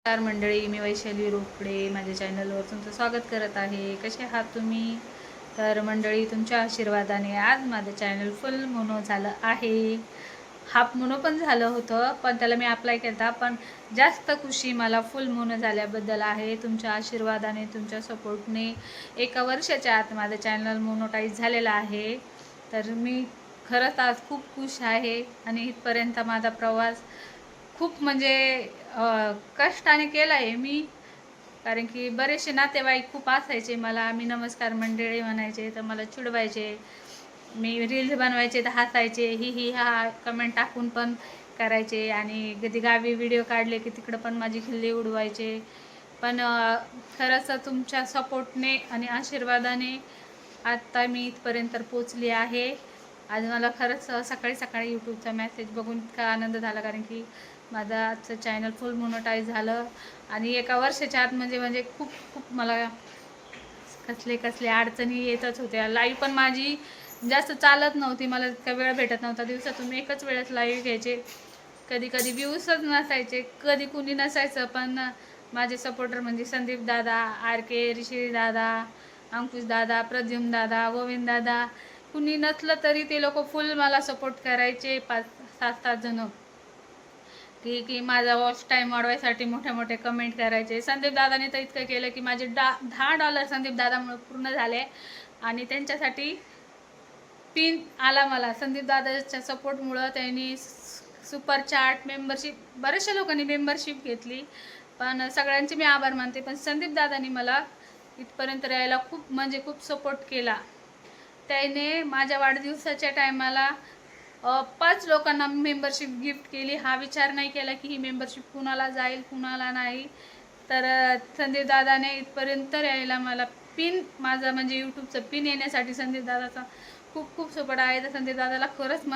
नमस्कार मंडळी, मी वैशाली रोकडे माझ्या चॅनलवर तुमचं स्वागत करत आहे. कसे आहात तुम्ही? तर मंडळी, तुमच्या आशीर्वादाने आज माझं चॅनल फुल मोनो झालं आहे. हाफ मोनो पण झालं होतं, पण त्याला मी अप्लाय केला. पण जास्त खुशी मला फुल मोनो झाल्याबद्दल आहे. तुमच्या आशीर्वादाने, तुमच्या सपोर्टने 1 वर्षाच्या आत माझं चॅनल मोनोटाईज झालेलं आहे. तर मी खरंच आज खूप खुश आहे. आणि इथपर्यंत माझा प्रवास खूप म्हणजे कष्टाने केला आहे मी. कारण की बरेचसे नातेवाईक खूप असायचे मला, मी नमस्कार मंडळी म्हणायचे तर मला चिडवायचे, मी रील्स बनवायचे तर हसायचे, ही हा कमेंट टाकून पण करायचे. आणि कधी गावी व्हिडिओ काढले की तिकडं पण माझी खिल्ली उडवायचे. पण खरंच तुमच्या सपोर्टने आणि आशीर्वादाने आत्ता मी इथपर्यंत पोचली आहे. आज मला खरंच सकाळी सकाळी यूट्यूबचा मेसेज बघून इतका आनंद झाला, कारण की माझं आजचं चॅनल फुल मोनोटाईज झालं. आणि 1 वर्षाच्या आत म्हणजे खूप खूप मला कसले अडचणी येतच होत्या. लाईव्ह पण माझी जास्त चालत नव्हती, मला इतका वेळ भेटत नव्हता. दिवसातून एकच वेळेस लाईव्ह घ्यायचे. कधी कधी व्ह्यूजच नसायचे, कधी कुणी नसायचं. पण माझे सपोर्टर म्हणजे संदीप दादा, आर के, ऋषी दादा, अंकुश दादा, प्रद्युम्न दादा, गोविंद दादा, कुणी नसलं तरी ते लोक फुल मला सपोर्ट करायचे. 5-7 जण की माझा वॉच टाईम वाढवायसाठी मोठे मोठे कमेंट करायचे. संदीप दादाने तर इतकं केलं की माझे $10 संदीप दादामुळे पूर्ण झाले. आणि त्यांच्यासाठी पिन आला मला. संदीप दादाच्या सपोर्टमुळं त्यांनी सुपर चार्ट, मेंबरशिप, बऱ्याचशा लोकांनी मेंबरशिप घेतली. पण सगळ्यांचे मी आभार मानते. पण संदीप दादानी मला इथपर्यंत यायला खूप म्हणजे खूप सपोर्ट केला. त्याने माझ्या वाढदिवसाच्या टायमाला 5 लोकांना मेंबरशिप गिफ्ट केली. हा विचार नाही केला की ही मेंबरशिप कुणाला जाईल कुणाला नाही. तर संदीप दादाने इथपर्यंत यायला मला पिन, माझं म्हणजे यूट्यूबचं पिन येण्यासाठी संदीप दादाचा खूप खूप सपोर्ट आहे. तर संदीप दादाला खरंच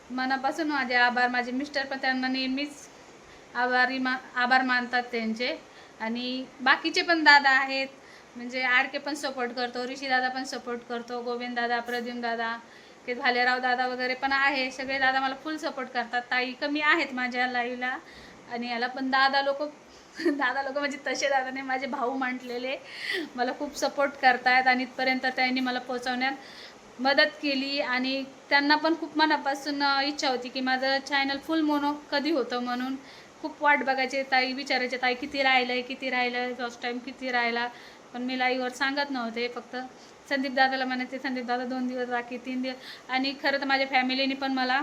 मनापासून माझे आभार. माझे मिस्टर पण त्यांना नेहमीच आभार मानतात त्यांचे. आणि बाकीचे पण दादा आहेत, म्हणजे आर के पण सपोर्ट करतो, ऋषी दादा पण सपोर्ट करतो, गोविंद दादा, प्रद्युम्न दादा, ते भालेराव दादा वगैरे पण आहे. सगळे दादा मला फुल सपोर्ट करतात. ताई कमी आहेत माझ्या लाईव्हला आणि याला पण दादा लोक म्हणजे तसे दादा नाही, माझे भाऊ म्हटलेले मला खूप सपोर्ट करतात. आणि इथपर्यंत त्यांनी मला पोहोचवण्यात मदत केली. आणि त्यांना पण खूप मनापासून इच्छा होती की माझं चॅनल फुल मोनो कधी होतं म्हणून. खूप वाट बघायचे. ताई विचारायचे, ताई किती राहिलं फर्स्ट टाईम किती राहिला. पण मी लाईव्हवर सांगत नव्हते, फक्त संदीप दादाला म्हणायचे, संदीप दादा 2 दिवस बाकी, 3 दिवस. आणि खरं तर माझ्या फॅमिलीने पण मला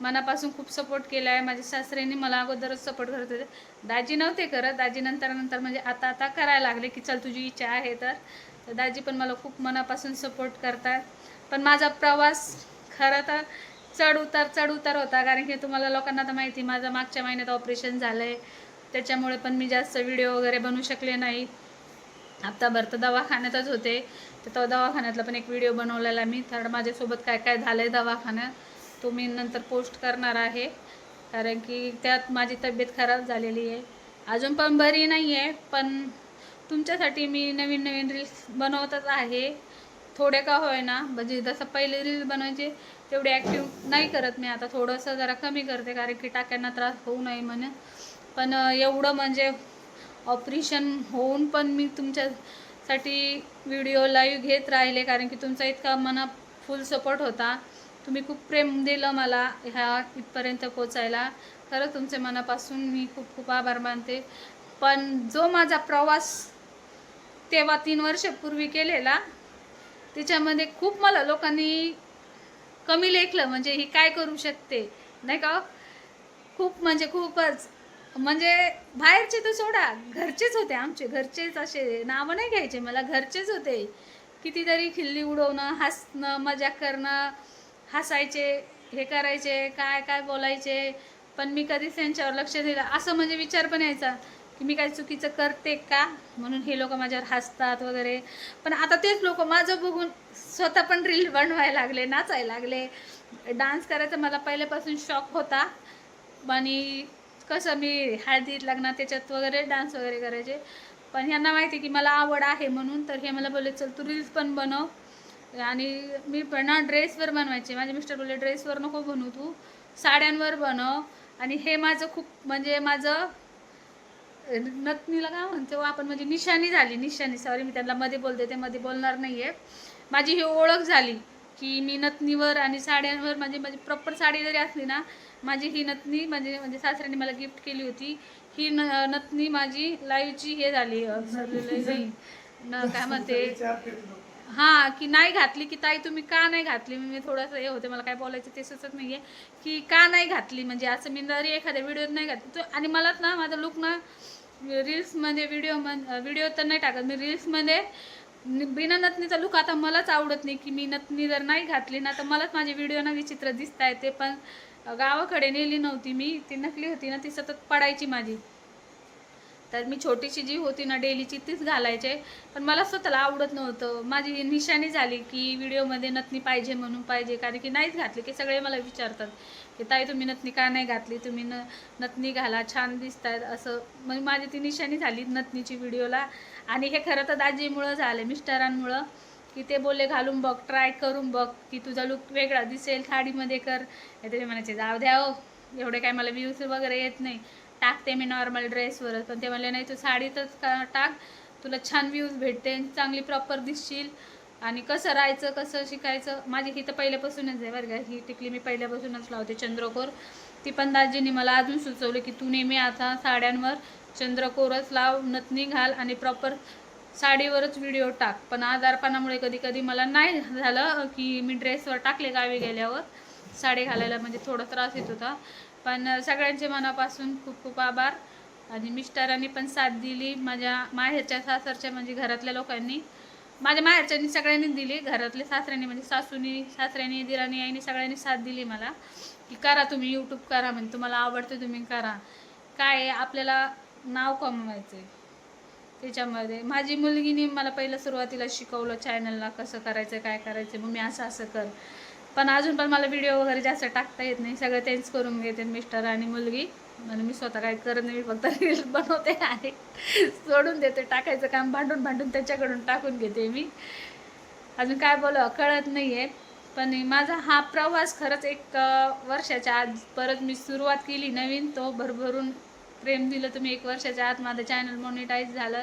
मनापासून खूप सपोर्ट केला आहे. माझ्या सासऱ्यांनी मला अगोदरच सपोर्ट करत होते. दाजी नव्हते करत, दाजी नंतर म्हणजे आता करायला लागले की चल तुझी इच्छा आहे तर दाजी पण मला खूप मनापासून सपोर्ट करतात. पण माझा प्रवास खरं तर चढ उतार होता. कारण की तुम्हाला लोकांना तर माहिती, माझं मागच्या महिन्यात ऑपरेशन झालं आहे. त्याच्यामुळे पण मी जास्त व्हिडिओ वगैरे बनवू शकले नाही. हप्ताभर तर दवाखान्यातच होते. तर तो दवाखान्यातला पण एक व्हिडिओ बनवलेला मी. तर माझ्यासोबत काय काय झालं आहे दवाखान्यात तो मी नंतर पोस्ट करणार आहे. कारण की त्यात माझी तब्येत खराब झालेली आहे. अजून पण बरी नाही आहे, पण तुमच्यासाठी मी नवीन रील्स बनवतच आहे. थोडे का होईना, म्हणजे जसं पहिले रील्स बनवायचे तेवढे ॲक्टिव्ह नाही करत मी आता. थोडंसं जरा कमी करते, कारण की टाक्यांना त्रास होऊ नये म्हणून. पण एवढं म्हणजे ऑपरेशन होऊन पण मी तुमच्यासाठी व्हिडिओ लाईव्ह घेत राहिले, कारण की तुमचा इतका फुल सपोर्ट होता. तुम्ही खूप प्रेम दिलं मला इथपर्यंत पोचायला. खरं तुमचे मनापासून मी खूप खूप आभार मानते. पण जो माझा प्रवास तेव्हा 3 वर्षापूर्वी केलेला, त्याच्यामध्ये खूप मला लोकांनी कमी लेखलं. म्हणजे ही काय करू शकते, नाही का. खूप म्हणजे खूपच, म्हणजे बाहेरचे तर सोडा, घरचेच होते. आमचे घरचेच, असे नावं नाही घ्यायचे मला, घरचेच होते. कितीतरी खिल्ली उडवणं, हसणं, मजाक करणं, हसायचे, हे करायचे, काय काय बोलायचे. पण मी कधीच त्यांच्यावर लक्ष दिलं असं म्हणजे विचार पण यायचा की मी काय चुकीचं करते का, म्हणून हे लोक माझ्यावर हसतात वगैरे. पण आता तेच लोक माझं बघून स्वतः पण रील बनवायला लागले, नाचायला लागले. डान्स करायचा मला पहिल्यापासून शौक होता. आणि कसं मी हळदीत, लग्नात त्याच्यात वगैरे डान्स वगैरे करायचे. पण ह्यांना माहिती की मला आवड आहे म्हणून, तर हे मला बोलले चल तू रील्स पण बनव. आणि मी पण ना ड्रेसवर बनवायचे. माझे मिस्टर बोलले ड्रेसवर नको बनवू, तू साड्यांवर बनव. आणि हे माझं खूप म्हणजे माझं नथनीला काय म्हणतो आपण, म्हणजे निशाणी झाली, निशाणी, सॉरी मी त्यांना मध्ये बोलते, ते मध्ये बोलणार नाही आहे. माझी ही ओळख झाली की मी नथनीवर आणि साड्यांवर, म्हणजे माझी प्रॉपर साडी जरी असली ना, माझी ही नथनी म्हणजे म्हणजे सासऱ्याने मला गिफ्ट केली होती. ही नथनी माझी लाईव्हची हे झाली, काय म्हणते, हां, की नाही घातली, की ताई तुम्ही का नाही घातली, मी थोडंसं हे होते, मला काय बोलायचं ते सुचत नाही आहे, की का नाही घातली, म्हणजे असं मी जरी एखाद्या व्हिडिओत नाही घातली तो. आणि मलाच ना माझा लुक ना रील्समध्ये व्हिडिओ तर नाही टाकत मी, रील्समध्ये बिना नथनीचा लुक आता मलाच आवडत नाही, की मी नथनी जर नाही घातली ना तर मलाच माझे व्हिडिओ ना विचित्र दिसत आहे. ते पण गावाकडे नेली नव्हती मी, ती नकली होती ना, ती सतत पडायची माझी. तर मी छोटीशी जी होती ना डेलीची तीच घालायचे, पण मला स्वतःला आवडत नव्हतं. माझी ही निशाणी झाली की व्हिडिओमध्ये नथनी पाहिजे म्हणून पाहिजे, कारण की नाहीच घातली की सगळे मला विचारतात की ताई तुम्ही नथनी का नाही घातली, तुम्ही नथनी घाला, छान दिसतायत असं. मग माझी ती निशाणी झाली नथनीची व्हिडिओला. आणि हे खरं तर दाजीमुळं झालं, मिस्टरांमुळं, की ते बोलले घालून बघ, ट्राय करून बघ, की तुझा लुक वेगळा दिसेल साडीमध्ये कर. तरी म्हणायचे जाऊ द्या हो, एवढे काय मला व्ह्यूज वगैरे येत नाही, टाकते मी नॉर्मल ड्रेसवरच. पण ते म्हणले नाही, तू साडीतच टाक, तुला छान व्ह्यूज भेटते, चांगली प्रॉपर दिसशील. आणि कसं राहायचं, कसं शिकायचं, माझी ही तर पहिल्यापासूनच आहे बरं का, ही टिकली मी पहिल्यापासूनच लावते चंद्रकोर. ती पण दाजींनी मला अजून सुचवलं की तू नेहमी आता साड्यांवर चंद्रकोरच लाव, नथनी घाल आणि प्रॉपर साडीवरच व्हिडिओ टाक. पण आजारपणामुळे कधी कधी मला नाही झालं की मी ड्रेसवर टाकले गावी गेल्यावर, साडी घालायला म्हणजे थोडा त्रास येत होता. पण सगळ्यांचे मनापासून खूप खूप आभार. आणि मिस्टरांनी पण साथ दिली, माझ्या माहेरच्या सासरच्या म्हणजे घरातल्या लोकांनी, माझ्या माहेरच्यांनी सगळ्यांनी दिली, घरातले सासऱ्यांनी म्हणजे सासूनी, सासऱ्यांनी, दिराणी, आईनी सगळ्यांनी साथ दिली मला, की करा तुम्ही यूट्यूब करा, म्हणजे तुम्हाला आवडतं तुम्ही करा. काय आपल्याला नाव कमवायचं आहे त्याच्यामध्ये. माझी मुलगीने मला पहिलं सुरुवातीला शिकवलं चॅनलला कसं करायचं, काय करायचं, मग मी असं असं कर. पण अजून पण मला व्हिडिओ वगैरे जास्त टाकता येत नाही, सगळं तेच करून घेते, मिस्टर आणि मुलगी. आणि मी स्वतः काय करत नाही, मी फक्त रील्स बनवते आणि सोडून देते, टाकायचं काम भांडून भांडून त्याच्याकडून टाकून घेते मी. अजून काय बोलावं कळत नाही आहे. पण माझा हा प्रवास खरंच एक वर्षाच्या आत परत मी सुरुवात केली नवीन, तो भरभरून प्रेम दिलं तुम्ही 1 वर्षाच्या आत, माझं चॅनल मॉनिटाईज झालं,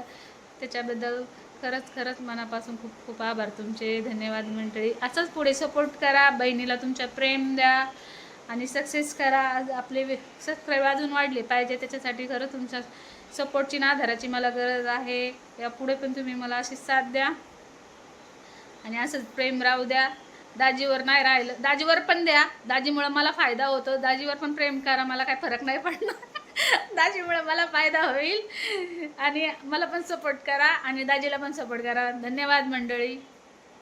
त्याच्याबद्दल खरंच खरंच मनापासून खूप खूप आभार तुमचे, धन्यवाद मंडळी. असंच पुढे सपोर्ट करा, बहिणीला तुमच्या प्रेम द्या आणि सक्सेस करा. आज आपले सबस्क्राईब अजून वाढले पाहिजे, त्याच्यासाठी खरं तुमच्या सपोर्टची ना आधाराची मला गरज आहे. यापुढे पण तुम्ही मला अशी साथ द्या आणि असंच प्रेम राहू द्या. दाजीवर नाही राहिलं, दाजीवर पण द्या, दाजीमुळं मला फायदा होतो, दाजीवर पण प्रेम करा, मला काय फरक नाही पडणार दाजीमुळे मला फायदा होईल. आणि मला पण सपोर्ट करा आणि दाजीला पण सपोर्ट करा. धन्यवाद मंडळी.